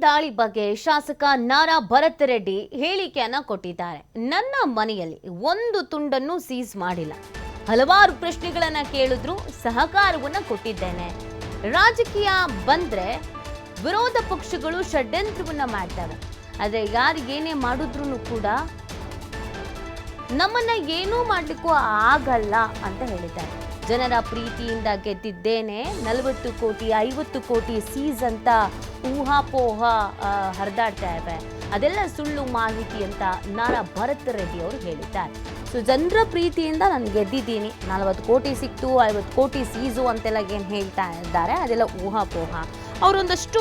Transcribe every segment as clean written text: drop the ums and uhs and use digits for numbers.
ದಾಳಿ ಬಗ್ಗೆ ಶಾಸಕ ನಾರಾ ಭರತ್ ರೆಡ್ಡಿ ಹೇಳಿಕೆಯನ್ನ ಕೊಟ್ಟಿದ್ದಾರೆ. ನನ್ನ ಮನೆಯಲ್ಲಿ ಒಂದು ತುಂಡನ್ನು ಸೀಸ್ ಮಾಡಿಲ್ಲ. ಹಲವಾರು ಪ್ರಶ್ನೆಗಳನ್ನ ಕೇಳಿದ್ರು, ಸಹಕಾರವನ್ನ ಕೊಟ್ಟಿದ್ದೇನೆ. ರಾಜಕೀಯ ಬಂದ್ರೆ ವಿರೋಧ ಪಕ್ಷಗಳು ಷಡ್ಯಂತ್ರವನ್ನ ಮಾಡ್ತವೆ. ಆದ್ರೆ ಯಾರಿಗೇನೇ ಮಾಡಿದ್ರು ಕೂಡ ನಮ್ಮನ್ನ ಏನೂ ಮಾಡ್ಲಿಕ್ಕೂ ಆಗಲ್ಲ ಅಂತ ಹೇಳಿದ್ದಾರೆ. ಜನರ ಪ್ರೀತಿಯಿಂದ ಗೆದ್ದಿದ್ದೇನೆ, 40 ಕೋಟಿ 50 ಕೋಟಿ ಸೀಸ್ ಅಂತ ಊಹಾಪೋಹ ಹರಿದಾಡ್ತಾ ಇವೆ, ಅದೆಲ್ಲ ಸುಳ್ಳು ಮಾಹಿತಿ ಅಂತ ನಾರಾ ಭರತ್ ರೆಡ್ಡಿ ಅವರು ಹೇಳಿದ್ದಾರೆ. ಸೊ ಜನರ ಪ್ರೀತಿಯಿಂದ ನಾನು ಗೆದ್ದಿದ್ದೀನಿ, 40 ಕೋಟಿ ಸಿಕ್ತು, 50 ಕೋಟಿ ಸೀಸು ಅಂತೆಲ್ಲ ಏನು ಹೇಳ್ತಾ ಇದ್ದಾರೆ, ಅದೆಲ್ಲ ಊಹಾಪೋಹ. ಅವರೊಂದಷ್ಟು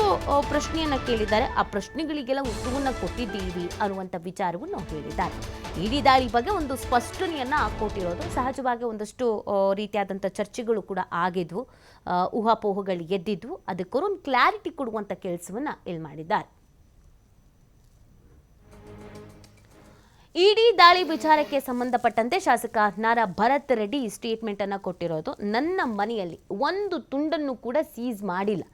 ಪ್ರಶ್ನೆಯನ್ನು ಕೇಳಿದ್ದಾರೆ, ಆ ಪ್ರಶ್ನೆಗಳಿಗೆಲ್ಲ ಉತ್ತರವನ್ನು ಕೊಟ್ಟಿದ್ದೀವಿ ಅನ್ನುವಂಥ ವಿಚಾರವನ್ನು ಹೇಳಿದ್ದಾರೆ. ಇಡೀ ದಾಳಿ ಬಗ್ಗೆ ಒಂದು ಸ್ಪಷ್ಟನೆಯನ್ನು ಕೊಟ್ಟಿರೋದು. ಸಹಜವಾಗಿ ಒಂದಷ್ಟು ರೀತಿಯಾದಂಥ ಚರ್ಚೆಗಳು ಕೂಡ ಆಗಿದ್ವು, ಊಹಾಪೋಹಗಳು ಗೆದ್ದಿದ್ವು. ಅದಕ್ಕೊಂದು ಕ್ಲಾರಿಟಿ ಕೊಡುವಂಥ ಕೆಲಸವನ್ನು ಇಲ್ಲಿ ಮಾಡಿದ್ದಾರೆ. ಇಡೀ ದಾಳಿ ವಿಚಾರಕ್ಕೆ ಸಂಬಂಧಪಟ್ಟಂತೆ ಶಾಸಕ ನಾರಾ ಭರತ್ ರೆಡ್ಡಿ ಸ್ಟೇಟ್ಮೆಂಟ್ ಅನ್ನು ಕೊಟ್ಟಿರೋದು. ನನ್ನ ಮನೆಯಲ್ಲಿ ಒಂದು ತುಂಡನ್ನು ಕೂಡ ಸೀಸ್ ಮಾಡಿಲ್ಲ.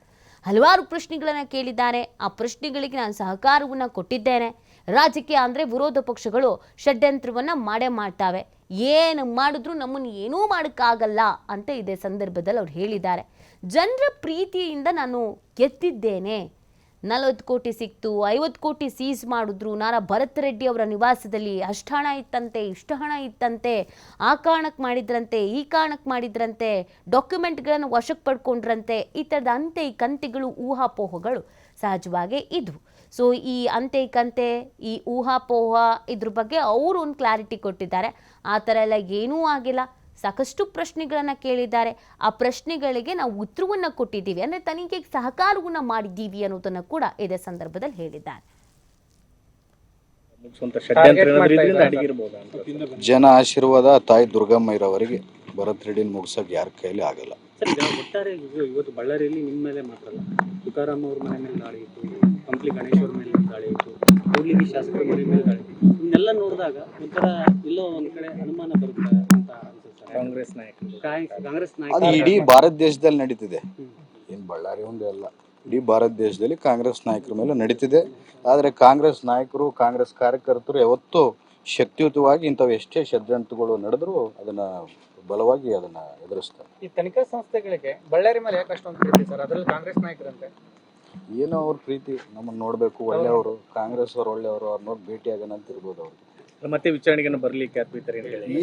ಹಲವಾರು ಪ್ರಶ್ನೆಗಳನ್ನು ಕೇಳಿದ್ದಾರೆ, ಆ ಪ್ರಶ್ನೆಗಳಿಗೆ ನಾನು ಸಹಕಾರವನ್ನು ಕೊಟ್ಟಿದ್ದೇನೆ. ರಾಜಕೀಯ ಅಂದರೆ ವಿರೋಧ ಪಕ್ಷಗಳು ಷಡ್ಯಂತ್ರವನ್ನು ಮಾಡ್ತಾವೆ, ಏನು ಮಾಡಿದ್ರು ನಮ್ಮನ್ನು ಏನೂ ಮಾಡೋಕ್ಕಾಗಲ್ಲ ಅಂತ ಇದೇ ಸಂದರ್ಭದಲ್ಲಿ ಅವ್ರು ಹೇಳಿದ್ದಾರೆ. ಜನರ ಪ್ರೀತಿಯಿಂದ ನಾನು ಗೆದ್ದಿದ್ದೇನೆ, 40 ಕೋಟಿ ಸಿಕ್ತು, 50 ಕೋಟಿ ಸೀಸ್ ಮಾಡಿದ್ರು. ನಾರಾ ಭರತ್ ರೆಡ್ಡಿ ಅವರ ನಿವಾಸದಲ್ಲಿ ಅಷ್ಟು ಹಣ ಇತ್ತಂತೆ, ಇಷ್ಟು ಹಣ ಇತ್ತಂತೆ, ಆ ಕಾರಣಕ್ಕೆ ಮಾಡಿದ್ರಂತೆ, ಈ ಕಾರಣಕ್ಕೆ ಮಾಡಿದ್ರಂತೆ, ಡಾಕ್ಯುಮೆಂಟ್ಗಳನ್ನು ವಶಕ್ಕೆ ಪಡ್ಕೊಂಡ್ರಂತೆ, ಈ ಥರದ ಅಂತೆ ಈ ಕಂತೆಗಳು, ಊಹಾಪೋಹಗಳು ಸಹಜವಾಗಿ ಇದ್ವು. ಸೊ ಈ ಅಂತೆ ಕಂತೆ, ಈ ಊಹಾಪೋಹ ಇದ್ರ ಬಗ್ಗೆ ಅವರು ಒಂದು ಕ್ಲಾರಿಟಿ ಕೊಟ್ಟಿದ್ದಾರೆ. ಆ ಥರ ಎಲ್ಲ ಏನೂ ಆಗಿಲ್ಲ. ಸಾಕಷ್ಟು ಪ್ರಶ್ನೆಗಳನ್ನು ಕೇಳಿದ್ದಾರೆ, ಆ ಪ್ರಶ್ನೆಗಳಿಗೆ ನಾವು ಉತ್ತರವನ್ನು ಕೊಟ್ಟಿದ್ದೀವಿ, ಅಂದರೆ ತನಿಖೆಗೆ ಸಹಕಾರವನ್ನು ಮಾಡಿದ್ದೀವಿ ಅನ್ನೋದನ್ನು ಕೂಡ ಇದೇ ಸಂದರ್ಭದಲ್ಲಿ ಹೇಳಿದ್ದಾರೆ. ಜನ ಆಶೀರ್ವಾದ ತಾಯಿ ದುರ್ಗಮ್ಮ ಇರೋವರೆಗೆ ಭರತ್ ರೆಡ್ಡಿನ ಮುಗಿಸೋಕೆ ಯಾರ ಕೈಲಿ ಆಗಲ್ಲ. ಒಟ್ಟಾರೆ ಇವತ್ತು ಬಳ್ಳಾರಿಯಲ್ಲಿ ನಿಮ್ಮ ಮೇಲೆ ಮಾತ್ರ ಅಲ್ಲ, ತುಕಾರಾಮ್ ಅವ್ರ ಮನೆ ಮೇಲೆ ದಾಳಿ ಇತ್ತು, ಕಂಪ್ಲಿ ಗಣೇಶ್ ಅವ್ರ ಮೇಲೆ ದಾಳಿ ಇತ್ತು, ಕೂಡ್ಲಿಗಿ ಶಾಸಕರ ಮನೆ ಮೇಲೆ ದಾಳಿ ಇತ್ತು. ಇವನ್ನೆಲ್ಲ ನೋಡಿದಾಗ ಒಂಥರ ಎಲ್ಲೋ ಒಂದ್ ಕಡೆ ಅನುಮಾನ ಬರುತ್ತೆ ಅಂತ ಅನ್ಸುತ್ತೆ. ಕಾಂಗ್ರೆಸ್ ನಾಯಕ ಇಡೀ ಭಾರತ ದೇಶದಲ್ಲಿ ನಡೀತಿದೆ, ಏನ್ ಬಳ್ಳಾರಿ ಒಂದೇ ಅಲ್ಲ, ಇಡೀ ಭಾರತ ದೇಶದಲ್ಲಿ ಕಾಂಗ್ರೆಸ್ ನಾಯಕರ ಮೇಲೆ ನಡೀತಿದೆ. ಆದರೆ ಕಾಂಗ್ರೆಸ್ ನಾಯಕರು, ಕಾಂಗ್ರೆಸ್ ಕಾರ್ಯಕರ್ತರು ಯಾವತ್ತೂ ಶಕ್ತಿಯುತವಾಗಿ ಇಂಥವು ಎಷ್ಟೇ ಷಡ್ಯಂತ್ರಗಳು ನಡೆದ್ರು ಅದನ್ನ ಬಲವಾಗಿ ಅದನ್ನ ಎದುರಿಸ್ತಾರೆ. ಈ ತನಿಖಾ ಸಂಸ್ಥೆಗಳಿಗೆ ಬಳ್ಳಾರಿ ಮೇಲೆ ಯಾಕೆ ಅಷ್ಟೊಂದು ಪ್ರೀತಿ ಸರ್? ಅದರಲ್ಲಿ ಕಾಂಗ್ರೆಸ್ ನಾಯಕರಂತೆ ಏನೋ ಅವ್ರ ಪ್ರೀತಿ, ನಮ್ಮನ್ನ ನೋಡ್ಬೇಕು, ಒಳ್ಳೆಯವರು, ಕಾಂಗ್ರೆಸ್ ಅವ್ರು ಒಳ್ಳೆಯವರು, ಅವ್ರ ನೋಡಿ ಭೇಟಿ ಆಗೋಣ ಅಂತ ಇರ್ಬೋದು ಅವ್ರಿಗೆ. ಮತ್ತೆ ವಿಚಾರಣೆಗೆ ಬರ್ಲಿಕ್ಕೆ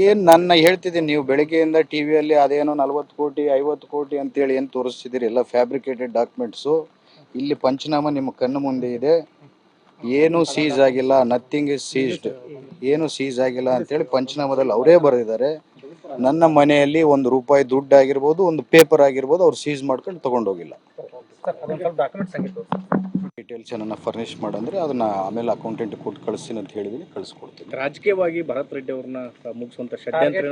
ಏನ್ ನನ್ನ ಹೇಳ್ತಿದ್ದೀನಿ, ನೀವು ಬೆಳಿಗ್ಗೆಯಿಂದ ಟಿವಿಯಲ್ಲಿ ಅದೇನೋ 40 ಕೋಟಿ 50 ಕೋಟಿ ಅಂತೇಳಿ ಏನ್ ತೋರಿಸ್ತಿದ್ದೀರಿ, ಎಲ್ಲ ಫ್ಯಾಬ್ರಿಕೇಟೆಡ್ ಡಾಕ್ಯುಮೆಂಟ್ಸು. ಇಲ್ಲಿ ಪಂಚನಾಮ ನಿಮ್ಮ ಕಣ್ಣು ಮುಂದೆ ಇದೆ, ಏನು ಸೀಸ್ ಆಗಿಲ್ಲ, ನಥಿಂಗ್ ಇಸ್ ಸೀಸ್ಡ್, ಏನು ಸೀಸ್ ಆಗಿಲ್ಲ ಅಂತೇಳಿ ಪಂಚನಾಮದಲ್ಲಿ ಅವರೇ ಬರೆದಿದ್ದಾರೆ. ನನ್ನ ಮನೆಯಲ್ಲಿ ₹1 ದುಡ್ಡು ಆಗಿರ್ಬೋದು, ಒಂದು ಪೇಪರ್ ಆಗಿರ್ಬೋದು, ಅವ್ರು ಸೀಸ್ ಮಾಡ್ಕೊಂಡು ತಗೊಂಡೋಗಿಲ್ಲ. ಡೀಟೇಲ್ಸ್ ಏನನ್ನ ಫರ್ನಿಶ್ ಮಾಡಂದ್ರೆ ಅದನ್ನ ಆಮೇಲೆ ಅಕೌಂಟೆಂಟ್ ಕೊಟ್ಟು ಕಳಿಸ್ತೀನಿ ಅಂತ ಹೇಳಿದೀನಿ, ಕಳಿಸ್ಕೊಡ್ತೀನಿ. ರಾಜಕೀಯವಾಗಿ ಭರತ್ ರೆಡ್ಡಿ ಅವ್ರನ್ನ ಮುಗಿಸುವಂತ ಷಡ್ಯಂತ್ರ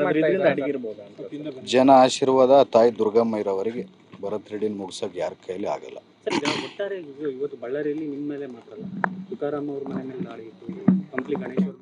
ಜನ ಆಶೀರ್ವಾದ ತಾಯಿ ದುರ್ಗಮ್ಮ ಇರೋವರೆಗೆ ಭರತ್ ರೆಡ್ಡಿನ ಮುಗಿಸೋಕೆ ಯಾರ ಕೈಲಿ ಆಗಲ್ಲ. ಒಟ್ಟಾರೆ ಇವತ್ತು ಬಳ್ಳಾರಿಯಲ್ಲಿ ನಿಮ್ಮ ಮೇಲೆ ಮಾತ್ರ ಅಲ್ಲ, ತುಕಾರಾಮ್ ಅವ್ರ ಮನೆ ಮೇಲೆ ದಾಳಿ ಇತ್ತು, ಕಂಪ್ಲಿ ಗಣೇಶ್ ಅವ್ರ